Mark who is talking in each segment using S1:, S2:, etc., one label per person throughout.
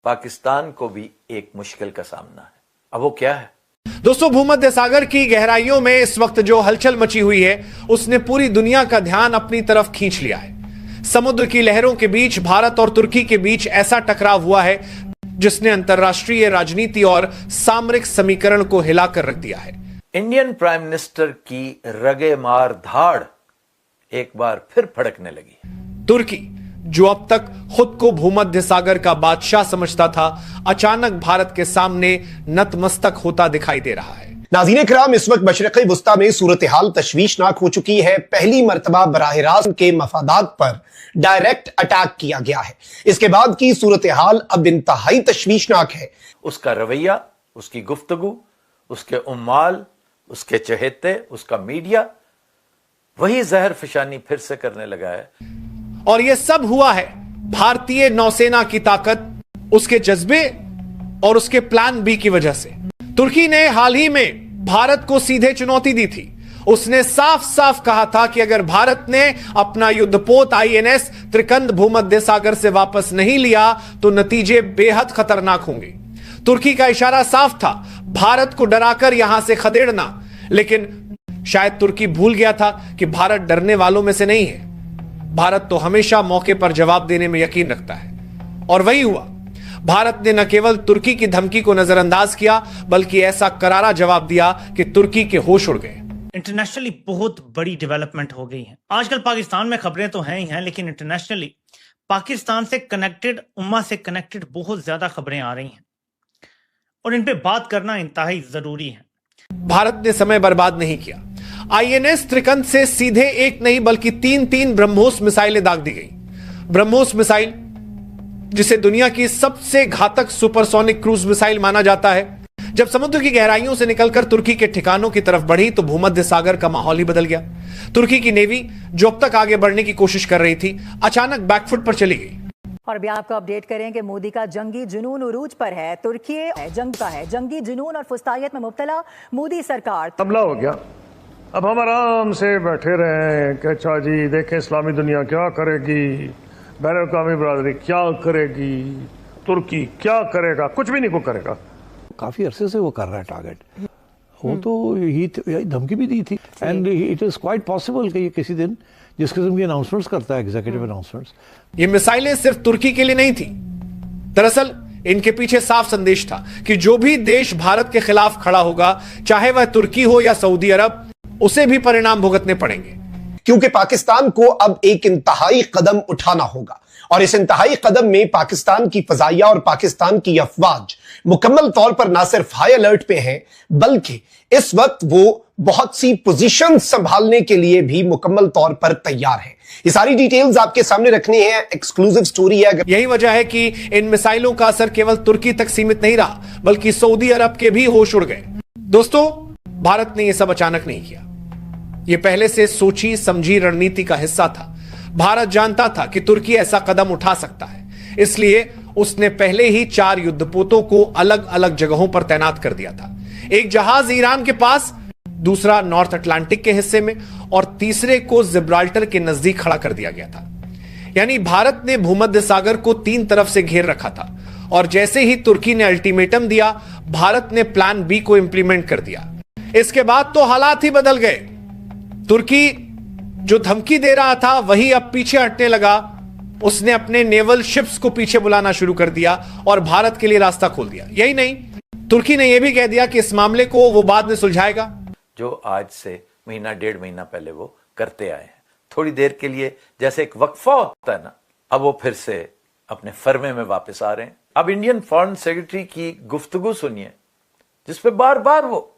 S1: पाकिस्तान को भी एक मुश्किल का सामना है। अब वो क्या है?
S2: दोस्तों, भूमध्य सागर की गहराइयों में इस वक्त जो हलचल मची हुई है उसने पूरी दुनिया का ध्यान अपनी तरफ खींच लिया है। समुद्र की लहरों के बीच भारत और तुर्की के बीच ऐसा टकराव हुआ है जिसने अंतरराष्ट्रीय राजनीति और सामरिक समीकरण को हिलाकर रख दिया है।
S1: इंडियन प्राइम मिनिस्टर की रगे मार धाड़ एक बार फिर फड़कने लगी।
S2: तुर्की, जो अब तक खुद को भूमध्य सागर का बादशाह समझता था, अचानक भारत के सामने नतमस्तक होता दिखाई दे रहा है।
S3: नाज़रीन किराम, इस वक्त मशरिक़ी वुस्ता में सूरत हाल तशवीशनाक हो चुकी है। पहली मर्तबा बराह रास्त के मफादात पर डायरेक्ट अटैक किया गया है। इसके बाद की सूरत हाल अब इंतहाई तशवीशनाक है।
S1: उसका रवैया, उसकी गुफ्तगू, उसके उम्माल, उसके चहेते, उसका मीडिया वही जहर फिशानी फिर से करने लगा है।
S2: और यह सब हुआ है भारतीय नौसेना की ताकत, उसके जज्बे और उसके प्लान बी की वजह से। तुर्की ने हाल ही में भारत को सीधे चुनौती दी थी। उसने साफ साफ कहा था कि अगर भारत ने अपना युद्धपोत INS त्रिकंद भूमध्य सागर से वापस नहीं लिया तो नतीजे बेहद खतरनाक होंगे। तुर्की का इशारा साफ था, भारत को डराकर यहां से खदेड़ना। लेकिन शायद तुर्की भूल गया था कि भारत डरने वालों में से नहीं है। भारत तो हमेशा मौके पर जवाब देने में यकीन रखता है। और वही हुआ। भारत ने न केवल तुर्की की धमकी को नजरअंदाज किया, बल्कि ऐसा करारा जवाब दिया कि तुर्की के होश उड़ गए।
S4: इंटरनेशनली बहुत बड़ी डेवलपमेंट हो गई है। आजकल पाकिस्तान में खबरें तो हैं ही हैं, लेकिन इंटरनेशनली पाकिस्तान से कनेक्टेड, उम्मा से कनेक्टेड बहुत ज्यादा खबरें आ रही हैं और इन पे बात करना इंतहाई जरूरी है।
S2: भारत ने समय बर्बाद नहीं किया। INS त्रिकंद से सीधे एक नहीं बल्कि तीन ब्रह्मोस मिसाइलें दाग दी गई। ब्रह्मोस मिसाइल, जिसे दुनिया की सबसे घातक सुपरसोनिक क्रूज मिसाइल माना जाता है, जब समुद्र की गहराइयों से निकलकर तुर्की के ठिकानों की तरफ बढ़ी तो भूमध्य सागर का माहौल ही बदल गया। तुर्की की नेवी, जो अब तक आगे बढ़ने की कोशिश कर रही थी, अचानक बैकफुट पर चली गई।
S5: और अभी आपको अपडेट करें कि मोदी का जंगी जुनून उरूज पर है। तुर्की जंगी जुनून और फुस्तायत में मुब्तला मोदी सरकार।
S6: हमला हो गया, अब हम आराम से बैठे रहे कि अच्छा जी देखें इस्लामी दुनिया क्या करेगी, बैन अवी बरादरी क्या करेगी, तुर्की क्या करेगा, कुछ भी नहीं को करेगा।
S7: काफी अरसे से वो कर रहा है टारगेट। वो तो धमकी भी दी थी and it is quite possible कि ये किसी दिन जिस किस्म की अनाउंसमेंट्स करता है, एग्जीक्यूटिव अनाउंसमेंट्स।
S2: ये मिसाइलें सिर्फ तुर्की के लिए नहीं थी। दरअसल इनके पीछे साफ संदेश था कि जो भी देश भारत के खिलाफ खड़ा होगा, चाहे वह तुर्की हो या सऊदी अरब, उसे भी परिणाम भुगतने पड़ेंगे।
S3: क्योंकि पाकिस्तान को अब एक इंतहाई कदम उठाना होगा और इस इंतहाई कदम में पाकिस्तान की फजाइया और पाकिस्तान की अफवाज मुकम्मल तौर पर ना सिर्फ हाई अलर्ट पे हैं, बल्कि इस वक्त वो बहुत सी पोजीशन संभालने के लिए भी मुकम्मल तौर पर तैयार है। ये सारी डिटेल्स आपके सामने रखनी है, एक्सक्लूसिव स्टोरी है।
S2: यही वजह है कि इन मिसाइलों का असर केवल तुर्की तक सीमित नहीं रहा, बल्कि सऊदी अरब के भी होश उड़ गए। दोस्तों, भारत ने यह सब अचानक नहीं किया। यह पहले से सोची समझी रणनीति का हिस्सा था। भारत जानता था कि तुर्की ऐसा कदम उठा सकता है, इसलिए उसने पहले ही 4 युद्धपोतों को अलग अलग जगहों पर तैनात कर दिया था। एक जहाज ईरान के पास, दूसरा नॉर्थ अटलांटिक के हिस्से में और तीसरे को जिब्राल्टर के नजदीक खड़ा कर दिया गया था। यानी भारत ने भूमध्य सागर को 3 तरफ से घेर रखा था और जैसे ही तुर्की ने अल्टीमेटम दिया, भारत ने प्लान बी को इंप्लीमेंट कर दिया। इसके बाद तो हालात ही बदल गए। तुर्की जो धमकी दे रहा था वही अब पीछे हटने लगा। उसने अपने नेवल शिप्स को पीछे बुलाना शुरू कर दिया और भारत के लिए रास्ता खोल दिया। यही नहीं, तुर्की ने यह भी कह दिया कि इस मामले को वो बाद में सुलझाएगा,
S1: जो आज से महीना 1.5 महीना पहले वो करते आए हैं। थोड़ी देर के लिए जैसे एक वक्फा होता है ना, अब वो फिर से अपने फर्मे में वापस आ रहे हैं। अब इंडियन फॉरेन सेक्रेटरी की गुफ्तगू सुनिए, जिसपे बार बार वो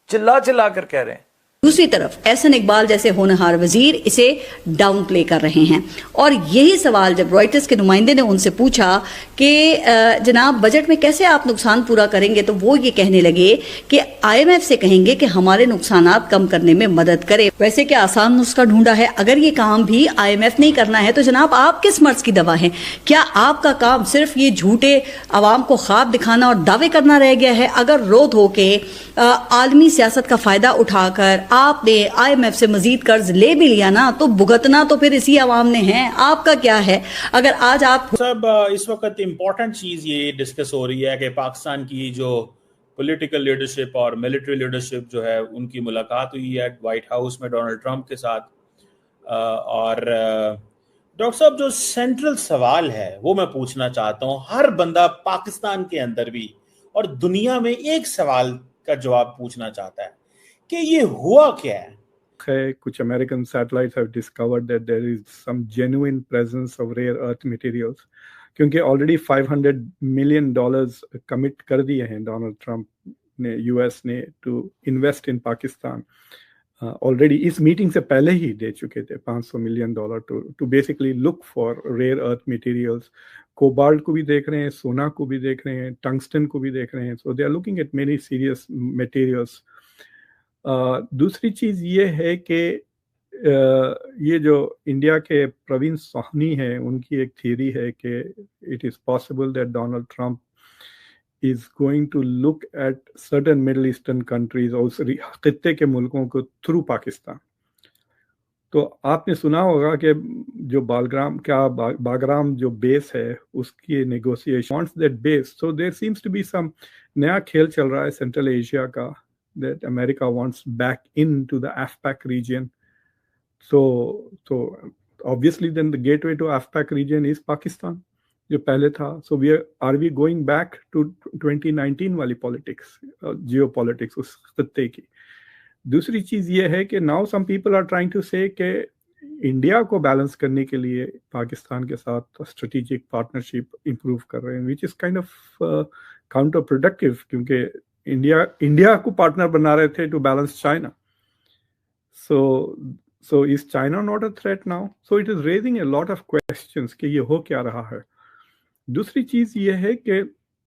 S1: चिल्ला कर कह रहे हैं।
S8: दूसरी तरफ एहसन इकबाल जैसे होनहार वजीर इसे डाउन प्ले कर रहे हैं। और यही सवाल जब रॉयटर्स के नुमाइंदे ने उनसे पूछा कि जनाब बजट में कैसे आप नुकसान पूरा करेंगे, तो वो ये कहने लगे कि IMF से कहेंगे कि हमारे नुकसानात कम करने में मदद करे। वैसे क्या आसान नुस्खा ढूंढा है? अगर ये काम भी IMF नहीं करना है तो जनाब आप किस मर्ज की दवा है? क्या आपका काम सिर्फ ये झूठे अवाम को ख्वाब दिखाना और दावे करना रह गया है? अगर रोध होके आलमी सियासत का फायदा उठाकर आपने IMF से मजीद कर्ज ले भी लिया ना, तो भुगतना तो फिर इसी आवाम ने है। आपका क्या है? अगर आज आप
S9: सब इस वक्त इम्पोर्टेंट चीज ये डिस्कस हो रही है कि पाकिस्तान की जो पॉलिटिकल लीडरशिप और मिलिट्री लीडरशिप जो है उनकी मुलाकात हुई है व्हाइट हाउस में डोनाल्ड ट्रंप के साथ। और डॉक्टर साहब, जो सेंट्रल सवाल है वो मैं पूछना चाहता हूँ, हर बंदा पाकिस्तान के अंदर भी और दुनिया में एक सवाल का जवाब पूछना चाहता है कि ये हुआ क्या है।
S10: कुछ American satellites have discovered that there is some genuine presence of rare earth materials, क्योंकि ऑलरेडी $500 मिलियन कमिट कर दिए हैं डोनाल्ड ट्रंप ने, यूएस ने, to invest in Pakistan. Already इस मीटिंग से पहले ही दे चुके थे $500 million to basically look for rare earth materials. Cobalt को भी देख रहे हैं, सोना को भी देख रहे हैं, टंगस्टन को भी देख रहे हैं। So they are looking at many serious materials. दूसरी चीज ये है कि ये जो इंडिया के प्रवीण सोहनी है, उनकी एक थियरी है कि it is possible that Donald Trump is going to look at certain Middle Eastern countries और उस खित्ते के मुल्कों को थ्रू पाकिस्तान। तो आपने सुना होगा कि जो बागराम जो बेस है उसकी negotiation wants that base. So there seems to be some नया खेल चल रहा है सेंट्रल एशिया का, that America wants back into the AFPAC region। So obviously then the gateway to AFPAC region is Pakistan जो पहले था। So are we going back to 2019 वाली पॉलिटिक्स, जियो पॉलिटिक्स उस खत्ते की। दूसरी चीज ये है कि now some people are trying to say कि इंडिया को बैलेंस करने के लिए पाकिस्तान के साथ स्ट्रेटेजिक पार्टनरशिप इंप्रूव कर रहे हैं, which is kind of counter productive, क्योंकि इंडिया को पार्टनर बना रहे थे to balance China. So is China not a threat now? So it is raising a lot of questions कि ये हो क्या रहा है। दूसरी चीज ये है कि